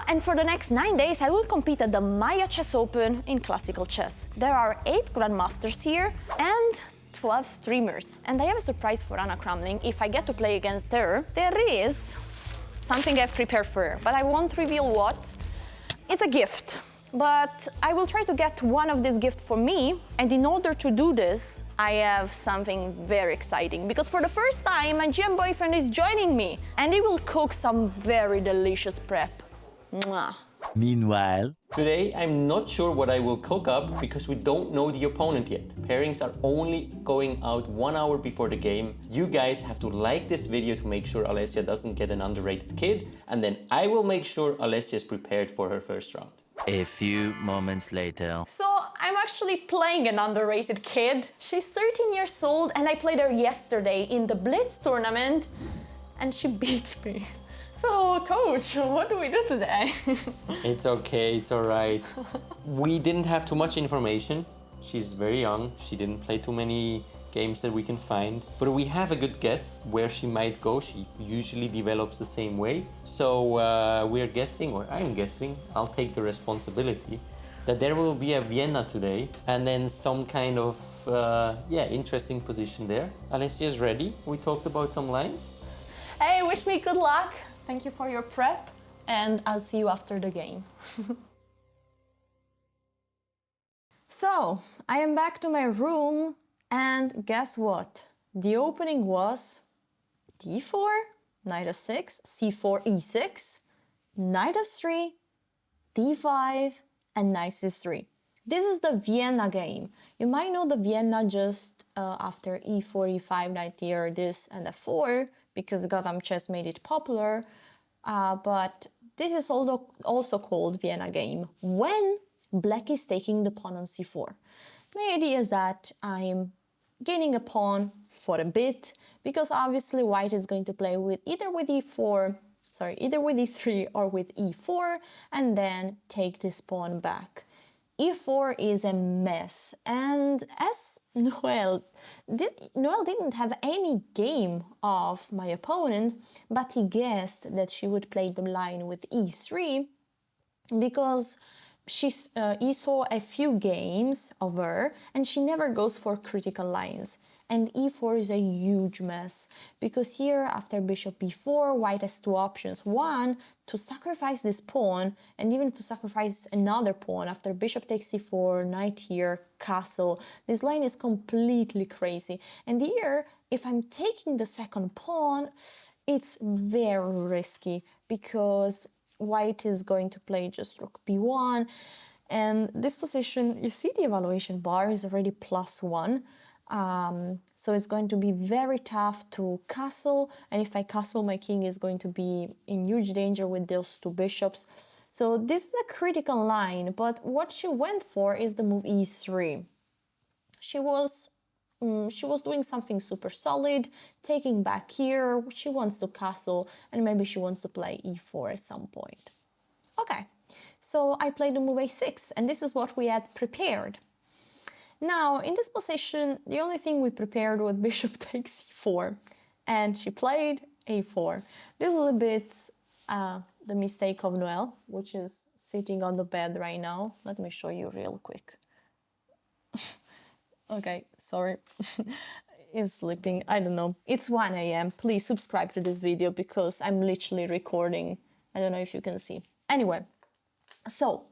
And for the next 9 days, I will compete at the Maia Chess Open in classical chess. There are 8 grandmasters here and 12 streamers. And I have a surprise for Anna Kramling. If I get to play against her, there is something I've prepared for her, but I won't reveal what. It's a gift, but I will try to get one of these gifts for me. And in order to do this, I have something very exciting, because for the first time, my GM boyfriend is joining me and he will cook some very delicious prep. Mwah. Meanwhile, today I'm not sure what I will cook up because we don't know the opponent yet. Pairings are only going out 1 hour before the game. You guys have to like this video to make sure Alessia doesn't get an underrated kid, and then I will make sure Alessia is prepared for her first round. a few moments later. So I'm actually playing an underrated kid. She's 13 years old and I played her yesterday in the Blitz tournament and she beat me. So, coach, what do we do today? It's okay, it's all right. We didn't have too much information. She's very young. She didn't play too many games that we can find. But we have a good guess where she might go. She usually develops the same way. So we're guessing, or I'm guessing, I'll take the responsibility, that there will be a Vienna today and then some kind of, interesting position there. Alessia is ready. We talked about some lines. Hey, wish me good luck. Thank you for your prep, and I'll see you after the game. So, I am back to my room, and guess what? The opening was d4, knight f6, c4, e6, knight f3, d5, and knight c3. This is the Vienna game. You might know the Vienna just after e4, e5, knight here, this, and f4, because Gotham Chess made it popular. But this is also called Vienna game when black is taking the pawn on c4. My idea is that I'm gaining a pawn for a bit, because obviously white is going to play with either with e3 or with e4, and then take this pawn back. e4 is a mess, and as Noel didn't have any game of my opponent, but he guessed that she would play the line with e3 because he saw a few games of her and she never goes for critical lines. And e4 is a huge mess, because here after bishop b4, white has 2 options. One, to sacrifice this pawn, and even to sacrifice another pawn after bishop takes c4, knight here, castle. This line is completely crazy. And here, if I'm taking the second pawn, it's very risky, because white is going to play just rook b1. And this position, you see the evaluation bar is already +1. So it's going to be very tough to castle, and if I castle, my king is going to be in huge danger with those 2 bishops. So this is a critical line, but what she went for is the move e3. She was doing something super solid, taking back here. She wants to castle, and maybe she wants to play e4 at some point. Okay, so I played the move a6, and this is what we had prepared. Now, in this position, the only thing we prepared was bishop takes e4, and she played a4. This is a bit the mistake of Noel, which is sitting on the bed right now. Let me show you real quick. Okay, sorry. He's sleeping, I don't know. It's 1 a.m. Please subscribe to this video because I'm literally recording. I don't know if you can see. Anyway, so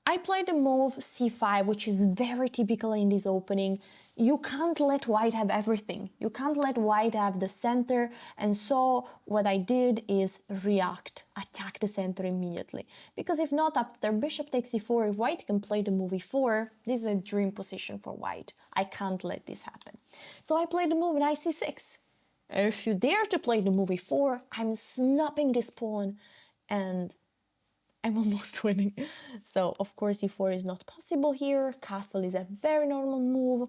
I played the move c5, which is very typical in this opening. You can't let white have everything. You can't let white have the center. And so what I did is react, attack the center immediately. Because if not, after bishop takes e4, if white can play the move e4, this is a dream position for white. I can't let this happen. So I played the move knight c6. And if you dare to play the move e4, I'm snapping this pawn and I'm almost winning. So of course e4 is not possible here. Castle is a very normal move.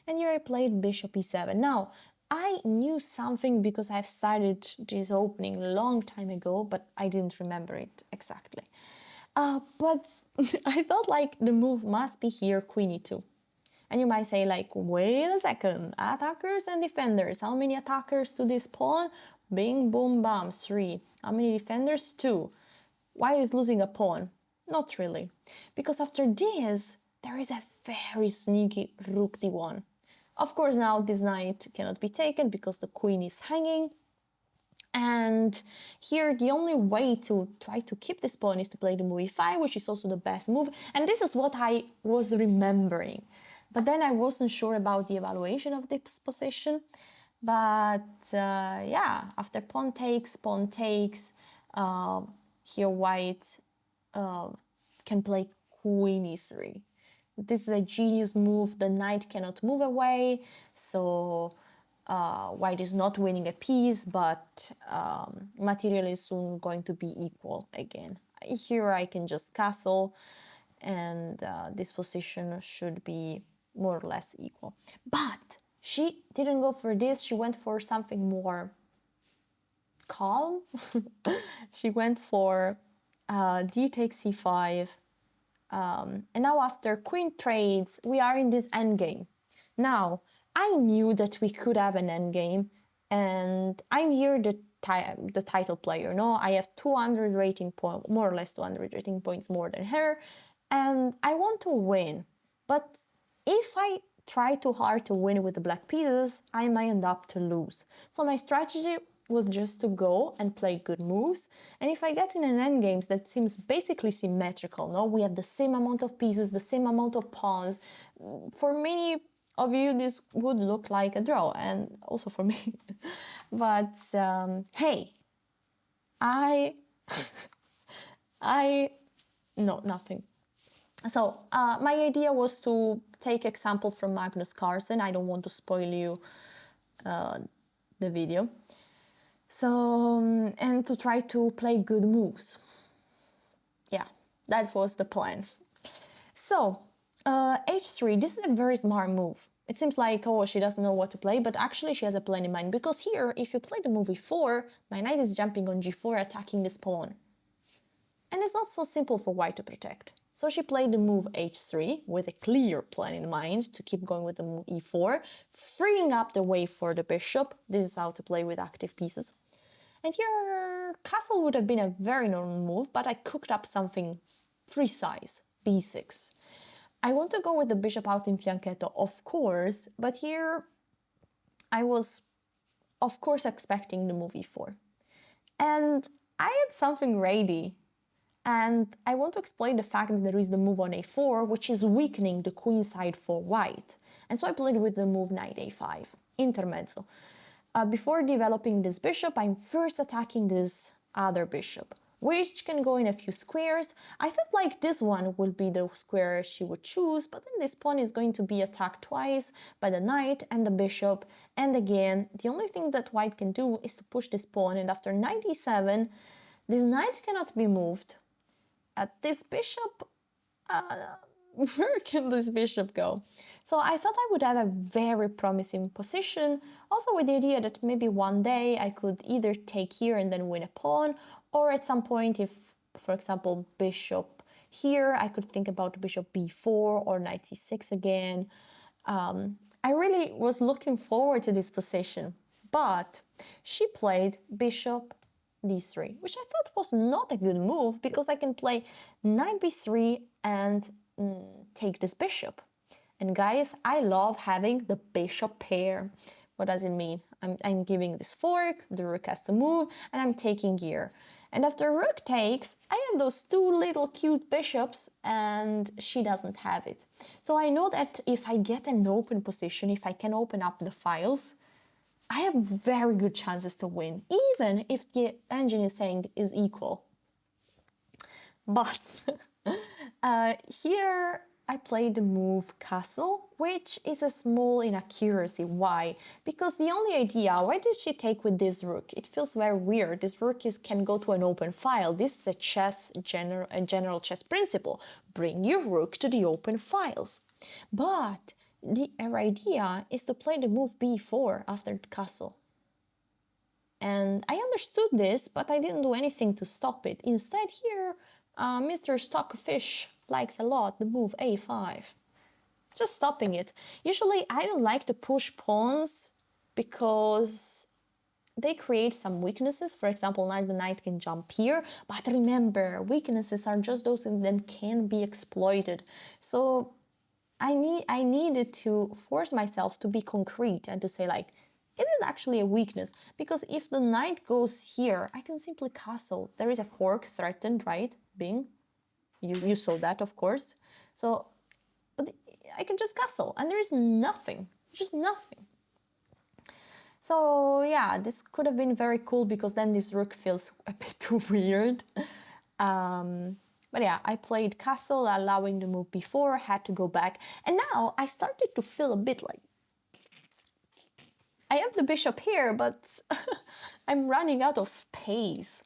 And here I played bishop e7. Now, I knew something because I've started this opening a long time ago, but I didn't remember it exactly. But I felt like the move must be here, queen e2. And you might say like, wait a second, attackers and defenders. How many attackers to this pawn? Bing, boom, bam, 3. How many defenders? 2. white is losing a pawn. Not really, because after this, there is a very sneaky rook d1. Of course, now this knight cannot be taken because the queen is hanging. And here, the only way to try to keep this pawn is to play the move e5, which is also the best move. And this is what I was remembering. But then I wasn't sure about the evaluation of this position. But yeah, after pawn takes, here white can play queen e3. This is a genius move. The knight cannot move away, so white is not winning a piece, but material is soon going to be equal again. Here I can just castle, and this position should be more or less equal. But she didn't go for this. She went for something more calm. She went for d takes c5. And now after queen trades, we are in this endgame. Now, I knew that we could have an endgame, and I'm here the title player. No, I have 200 rating points, more or less 200 rating points more than her, and I want to win. But if I try too hard to win with the black pieces, I might end up to lose. So my strategy was just to go and play good moves. And if I get in an endgame that seems basically symmetrical, no, we have the same amount of pieces, the same amount of pawns. For many of you, this would look like a draw, and also for me. But hey, I no, nothing. So my idea was to take example from Magnus Carlsen. I don't want to spoil you the video. So, and to try to play good moves. Yeah, that was the plan. So, h3, this is a very smart move. It seems like, oh, she doesn't know what to play, but actually she has a plan in mind. Because here, if you play the move e4, my knight is jumping on g4, attacking this pawn. And it's not so simple for white to protect. So she played the move h3 with a clear plan in mind to keep going with the move e4, freeing up the way for the bishop. This is how to play with active pieces. And here, castle would have been a very normal move, but I cooked up something precise, b6. I want to go with the bishop out in fianchetto, of course, but here I was, of course, expecting the move e4. And I had something ready. And I want to explain the fact that there is the move on a4, which is weakening the queen side for white. And so I played with the move knight a5, intermezzo. Before developing this bishop, I'm first attacking this other bishop, which can go in a few squares. I felt like this one will be the square she would choose, but then this pawn is going to be attacked twice by the knight and the bishop. And again, the only thing that white can do is to push this pawn, and after knight e7, this knight cannot be moved. This bishop, where can this bishop go? So I thought I would have a very promising position, also with the idea that maybe one day I could either take here and then win a pawn, or at some point if, for example, bishop here, I could think about bishop b4 or knight c6 again. I really was looking forward to this position, but she played bishop d3, which I thought was not a good move because I can play knight b3 and take this bishop. And guys, I love having the bishop pair. What does it mean? I'm giving this fork, the rook has to move, and I'm taking here. And after rook takes, I have those two little cute bishops, and she doesn't have it. So I know that if I get an open position, if I can open up the files, I have very good chances to win, even if the engine is saying is equal. But here I played the move castle, which is a small inaccuracy. Why? Because the only idea, why did she take with this rook? It feels very weird. This rook can go to an open file. This is a general chess principle. Bring your rook to the open files. But her idea is to play the move b4 after the castle. And I understood this, but I didn't do anything to stop it. Instead, here, Mr. Stockfish likes a lot the move a5. Just stopping it. Usually, I don't like to push pawns because they create some weaknesses. For example, now the knight can jump here, but remember, weaknesses are just those that can be exploited. So I needed to force myself to be concrete and to say like, is it actually a weakness? Because if the knight goes here, I can simply castle. There is a fork threatened, right? Bing. You saw that, of course. So, but I can just castle, and there is nothing, just nothing. So yeah, this could have been very cool because then this rook feels a bit weird. But yeah, I played castle, allowing the move before, had to go back, and now I started to feel a bit like I have the bishop here, but I'm running out of space.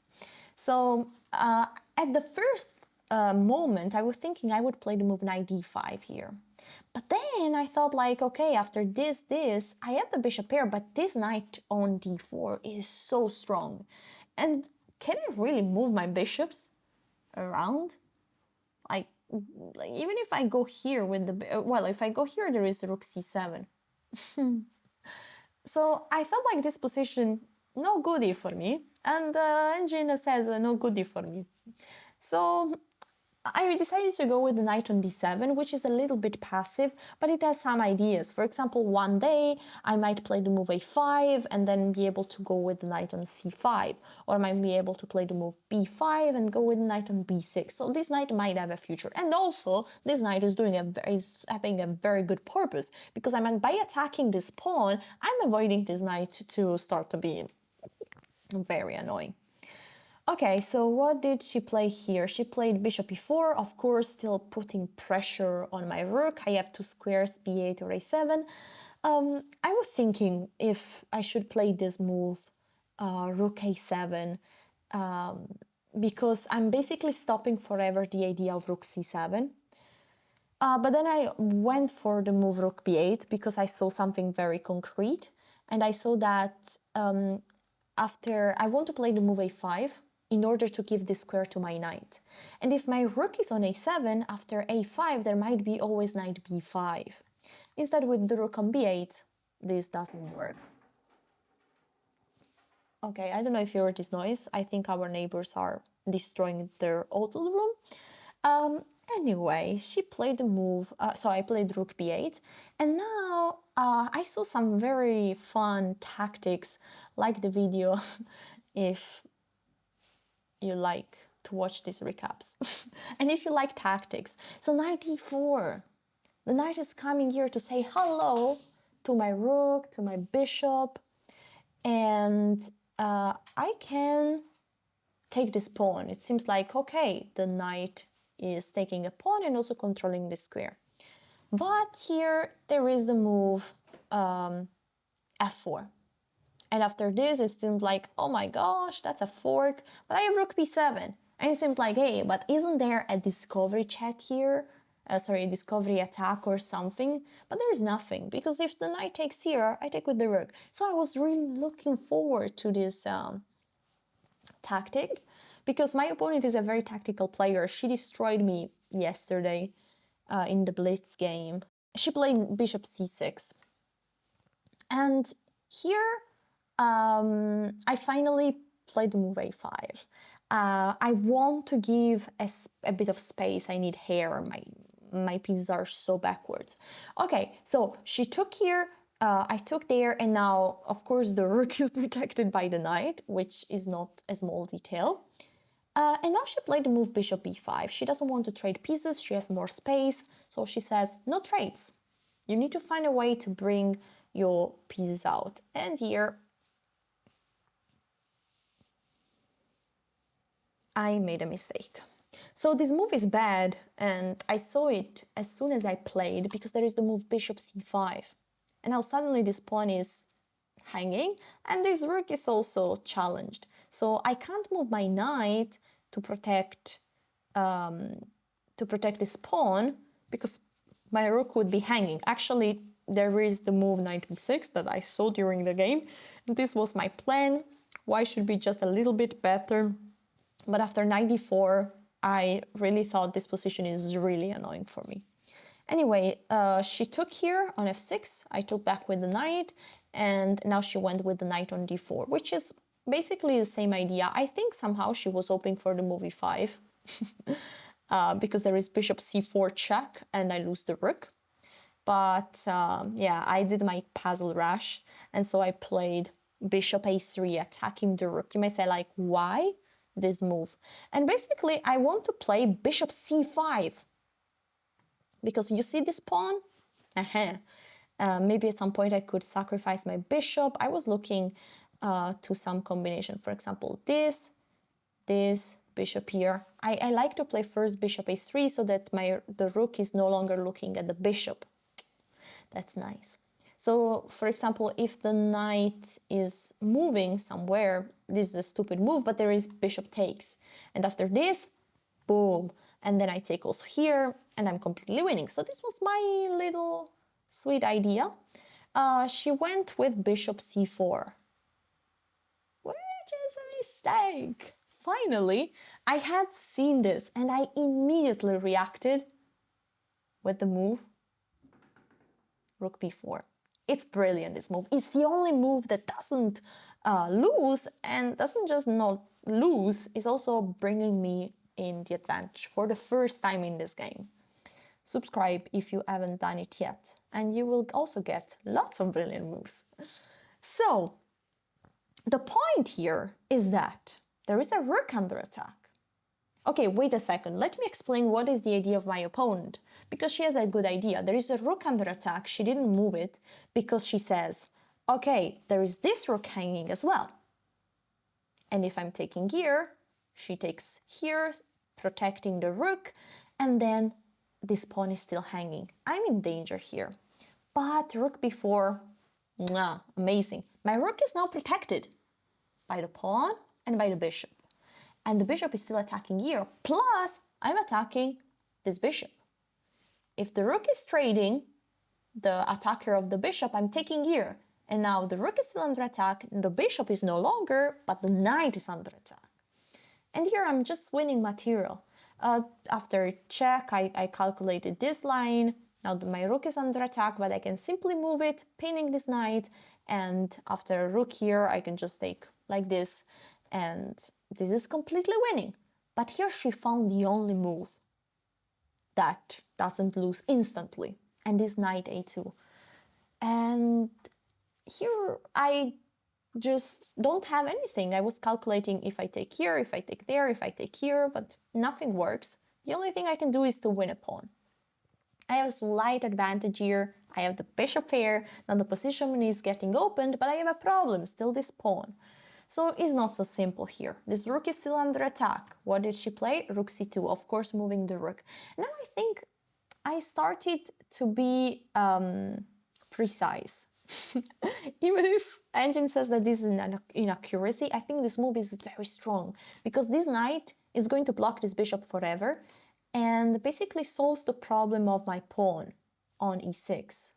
So at the first moment, I was thinking I would play the move knight d5 here. But then I thought like, okay, after this, I have the bishop here, but this knight on d4 is so strong. And can I really move my bishops around? Like even if I go here with the, well, if I go here, there is rook c7. So I felt like this position no goodie for me, and engine says no goodie for me. So I decided to go with the knight on d7, which is a little bit passive, but it has some ideas. For example, one day I might play the move a5 and then be able to go with the knight on c5, or I might be able to play the move b5 and go with the knight on b6. So this knight might have a future. And also, this knight is having a very good purpose, because by attacking this pawn, I'm avoiding this knight to start to be very annoying. Okay, so what did she play here? She played bishop e4, of course, still putting pressure on my rook. I have two squares, b8 or a7. I was thinking if I should play this move, rook a7, because I'm basically stopping forever the idea of rook c7. But then I went for the move rook b8 because I saw something very concrete, and I saw that after I want to play the move a5 in order to give this square to my knight. And if my rook is on a7, after a5 there might be always knight b5. Instead, with the rook on b8, this doesn't work. Okay, I don't know if you heard this noise. I think our neighbors are destroying their hotel room. Anyway, she played the move, so I played rook b8, and now I saw some very fun tactics, like the video if you like to watch these recaps. And if you like tactics, so knight e4. The knight is coming here to say hello to my rook, to my bishop, and I can take this pawn. It seems like, okay, the knight is taking a pawn and also controlling the square. But here there is the move f4. And after this, it seems like, oh my gosh, that's a fork. But I have rook b7. And it seems like, hey, but isn't there a discovery check here? Sorry, a discovery attack or something? But there is nothing, because if the knight takes here, I take with the rook. So I was really looking forward to this tactic, because my opponent is a very tactical player. She destroyed me yesterday in the blitz game. She played bishop c6. And here, I finally played the move a5. I want to give a bit of space. I need hair. My pieces are so backwards. Okay, so she took here, I took there, and now, of course, the rook is protected by the knight, which is not a small detail. And now she played the move bishop b5. She doesn't want to trade pieces. She has more space. So she says, no trades. You need to find a way to bring your pieces out. And here, I made a mistake. So this move is bad, and I saw it as soon as I played, because there is the move bishop c5. And now suddenly this pawn is hanging, and this rook is also challenged. So I can't move my knight to protect this pawn, because my rook would be hanging. Actually, there is the move knight b6 that I saw during the game. This was my plan. Why should be just a little bit better? But after knight d4, I really thought this position is really annoying for me. Anyway, she took here on f6. I took back with the knight, And now she went with the knight on d4, which is basically the same idea. I think somehow she was hoping for the move e5 because there is bishop c4 check and I lose the rook. But yeah, I did my puzzle rush, and so I played bishop a3, attacking the rook. You may say, like, why this move? And basically, I want to play bishop c5 because you see this pawn? Maybe at some point I could sacrifice my bishop. I was looking to some combination, for example, this bishop here. I like to play first bishop a3 so that the rook is no longer looking at the bishop. That's nice. So, for example, if the knight is moving somewhere, this is a stupid move, but there is bishop takes. And after this, boom. And then I take also here, and I'm completely winning. So this was my little sweet idea. She went with bishop c4, which is a mistake. Finally, I had seen this, and I immediately reacted with the move rook b4. It's brilliant, this move. It's the only move that doesn't lose, and doesn't just not lose, it's also bringing me in the advantage for the first time in this game. Subscribe if you haven't done it yet, and you will also get lots of brilliant moves. So, the point here is that there is a rook under attack. Okay, wait a second. Let me explain what is the idea of my opponent, because she has a good idea. There is a rook under attack. She didn't move it because she says, okay, there is this rook hanging as well. And if I'm taking here, she takes here, protecting the rook, and then this pawn is still hanging. I'm in danger here. But rook b4, amazing. My rook is now protected by the pawn and by the bishop. And the bishop is still attacking here, plus I'm attacking this bishop. If the rook is trading the attacker of the bishop, I'm taking here. And now the rook is still under attack, and the bishop is no longer, but the knight is under attack. And here I'm just winning material. After check, I calculated this line. Now my rook is under attack, but I can simply move it, pinning this knight. And after a rook here, I can just take like this. And this is completely winning. But here she found the only move that doesn't lose instantly, and this knight a2. And here I just don't have anything. I was calculating if I take here, if I take there, if I take here, but nothing works. The only thing I can do is to win a pawn. I have a slight advantage here. I have the bishop pair. Now the position is getting opened, but I have a problem, still this pawn. So it's not so simple here. This rook is still under attack. What did she play? Rook c2, of course, moving the rook. Now I think I started to be precise. Even if Engine says that this is an inaccuracy, I think this move is very strong because this knight is going to block this bishop forever and basically solves the problem of my pawn on e6.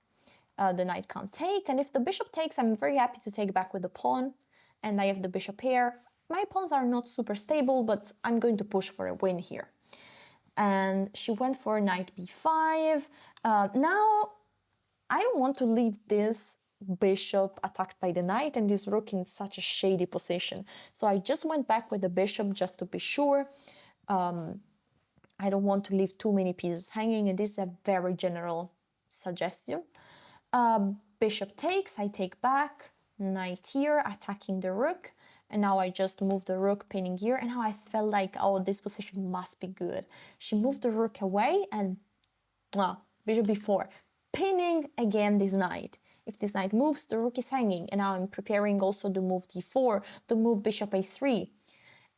The knight can't take, and if the bishop takes, I'm very happy to take back with the pawn, and I have the bishop here. My pawns are not super stable, but I'm going to push for a win here. And she went for knight b5. Now, I don't want to leave this bishop attacked by the knight and this rook in such a shady position. So I just went back with the bishop just to be sure. I don't want to leave too many pieces hanging, and this is a very general suggestion. Bishop takes, I take back, knight here, attacking the rook, and now I just move the rook, pinning here, and now I felt like, oh, this position must be good. She moved the rook away, and bishop b4, pinning again this knight. If this knight moves, the rook is hanging, and now I'm preparing also the move d4, the move bishop a3.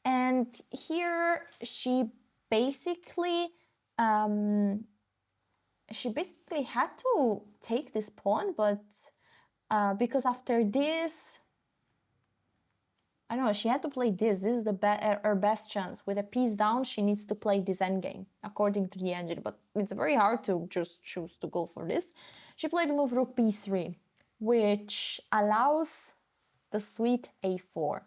And here she basically had to take this pawn, but because after this, I don't know, she had to play this. This is her best chance. With a piece down, she needs to play this endgame, according to the engine, but it's very hard to just choose to go for this. She played the move rook b3, which allows the sweet a4.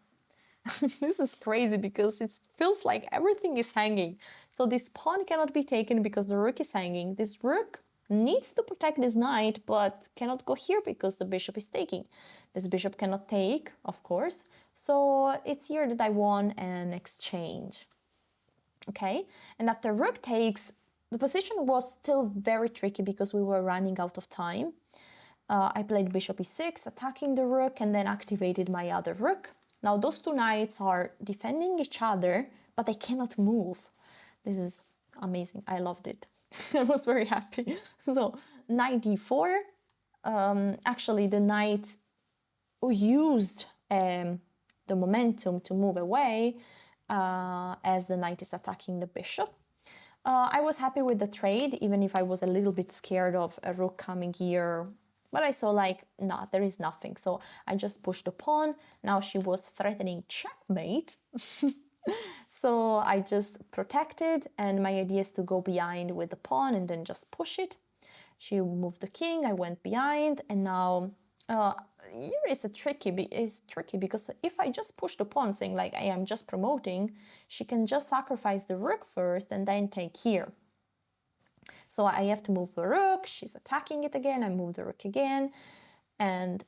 This is crazy because it feels like everything is hanging. So this pawn cannot be taken because the rook is hanging. This rook needs to protect this knight, but cannot go here because the bishop is taking. This bishop cannot take, of course. So it's here that I won an exchange. Okay, and after rook takes, the position was still very tricky because we were running out of time. I played bishop e6, attacking the rook, and then activated my other rook. Now those two knights are defending each other, but they cannot move. This is amazing. I loved it. I was very happy. So knight d4. Actually, the knight who used the momentum to move away as the knight is attacking the bishop. I was happy with the trade, even if I was a little bit scared of a rook coming here. But I saw like, nah, there is nothing. So I just pushed the pawn. Now she was threatening checkmate. So I just protected, and my idea is to go behind with the pawn and then just push it. She moved the king, I went behind, and now here is tricky because if I just push the pawn saying like I am just promoting, she can just sacrifice the rook first and then take here. So I have to move the rook, she's attacking it again, I move the rook again, and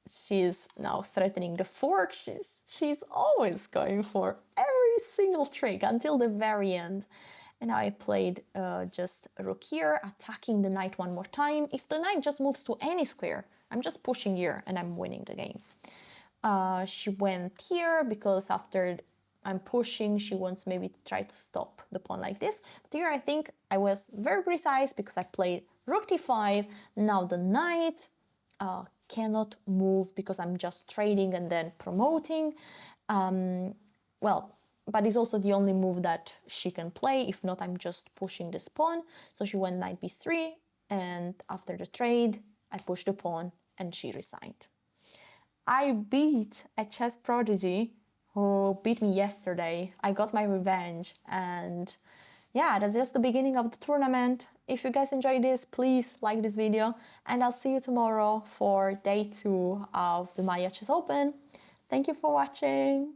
she's now threatening the fork. She's always going for every single trick until the very end. And now I played just rook here, attacking the knight one more time. If the knight just moves to any square, I'm just pushing here and I'm winning the game. She went here because after I'm pushing, she wants maybe to try to stop the pawn like this. But here I think I was very precise because I played rook d5. Now the knight cannot move because I'm just trading and then promoting. Well, but it's also the only move that she can play. If not, I'm just pushing this pawn. So she went knight b3, and after the trade, I pushed the pawn and she resigned. I beat a chess prodigy who beat me yesterday. I got my revenge, and yeah, that's just the beginning of the tournament. If you guys enjoyed this, please like this video, and I'll see you tomorrow for day 2 of the Maia Chess Open. Thank you for watching.